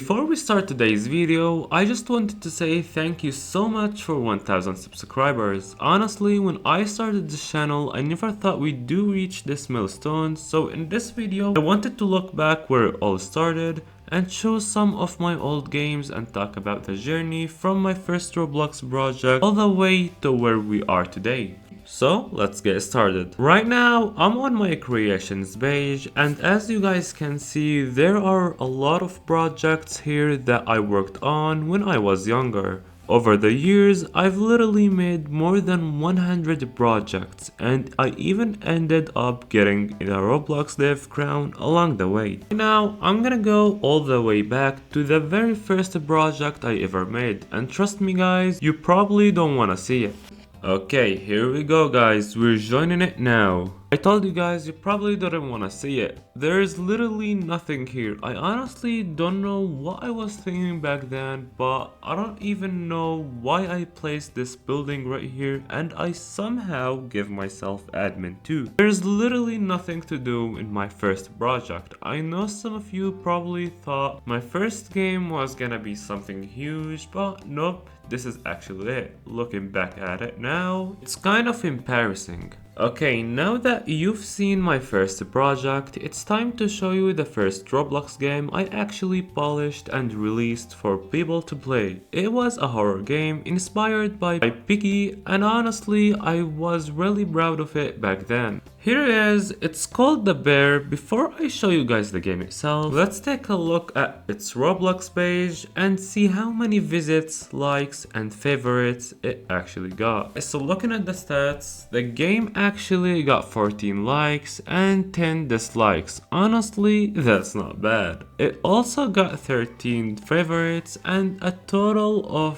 Before we start today's video, I just wanted to say thank you so much for 1000 subscribers. Honestly, when I started this channel, I never thought we'd reach this milestone, so in this video, I wanted to look back where it all started and show some of my old games and talk about the journey from my first Roblox project all the way to where we are today. So let's get started. Right now I'm on my creations page, and as you guys can see, there are a lot of projects here that I worked on when I was younger. Over the years, I've literally made more than 100 projects, and I even ended up getting a Roblox Dev crown along the way. Now, I'm gonna go all the way back to the very first project I ever made, and trust me guys, you probably don't wanna see it. Okay, here we go guys, we're joining it now. I told you guys you probably didn't want to see it. There's literally nothing here. I honestly don't know what I was thinking back then, but I don't even know why I placed this building right here, and I somehow give myself admin too. There's literally nothing to do in my first project. I know some of you probably thought my first game was gonna be something huge, but nope. This is actually it. Looking back at it now, it's kind of embarrassing. Okay, now that you've seen my first project, it's time to show you the first Roblox game I actually polished and released for people to play. It was a horror game inspired by Piggy, and honestly, I was really proud of it back then. Here it is, it's called The Bear. Before I show you guys the game itself, let's take a look at its Roblox page and see how many visits, likes, and favorites it actually got. So looking at the stats, the game actually got 14 likes and 10 dislikes. Honestly, that's not bad. It also got 13 favorites and a total of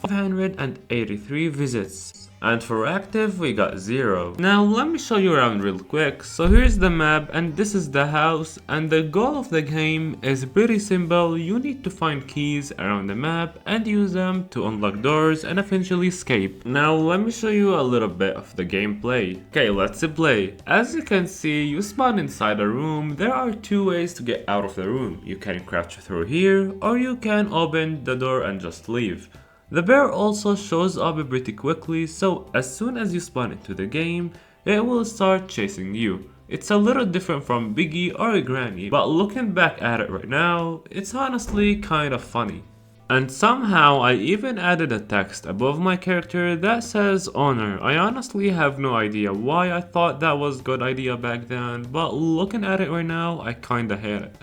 583 visits. And for active, we got 0. Now let me show you around real quick. So here's the map, and this is the house, and the goal of the game is pretty simple. You need to find keys around the map and use them to unlock doors and eventually escape. Now let me show you a little bit of the gameplay. Okay, let's play. As you can see, you spawn inside a room. There are two ways to get out of the room. You can crouch through here, or you can open the door and just leave. The bear also shows up pretty quickly, so as soon as you spawn into the game, it will start chasing you. It's a little different from Biggie or Granny, but looking back at it right now, it's honestly kind of funny. And somehow I even added a text above my character that says owner. I honestly have no idea why I thought that was a good idea back then, but looking at it right now, I kinda hate it.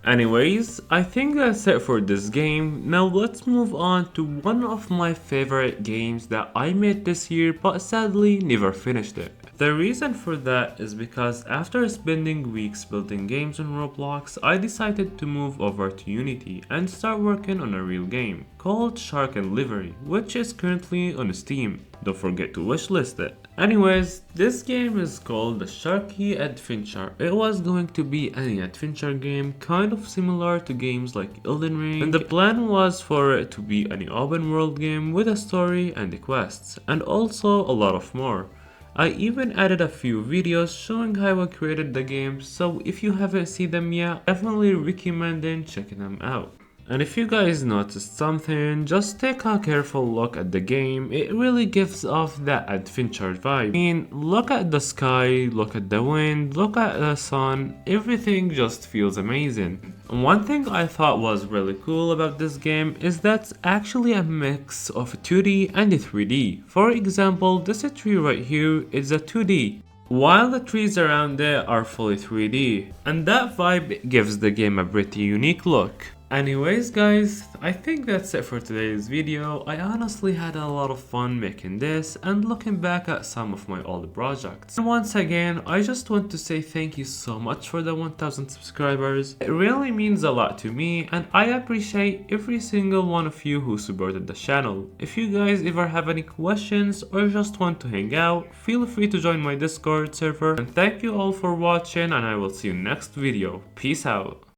Anyways, I think that's it for this game. Now let's move on to one of my favorite games that I made this year but sadly never finished it. The reason for that is because after spending weeks building games on Roblox, I decided to move over to Unity and start working on a real game called Shark and Livery, which is currently on Steam. Don't forget to wishlist it. Anyways, this game is called the Sharky Adventure. It was going to be an adventure game kind of similar to games like Elden Ring, and the plan was for it to be an open world game with a story and quests, and also a lot of more. I even added a few videos showing how I created the game, so if you haven't seen them yet, definitely recommend checking them out. And if you guys noticed something, just take a careful look at the game. It really gives off that adventure vibe. I mean, look at the sky, look at the wind, look at the sun, everything just feels amazing. One thing I thought was really cool about this game is that it's actually a mix of 2D and 3D. For example, this tree right here is a 2D, while the trees around it are fully 3D. And that vibe gives the game a pretty unique look. Anyways guys, I think that's it for today's video. I honestly had a lot of fun making this and looking back at some of my old projects. And once again, I just want to say thank you so much for the 1000 subscribers. It really means a lot to me, and I appreciate every single one of you who supported the channel. If you guys ever have any questions or just want to hang out, feel free to join my Discord server. And thank you all for watching, and I will see you next video. Peace out.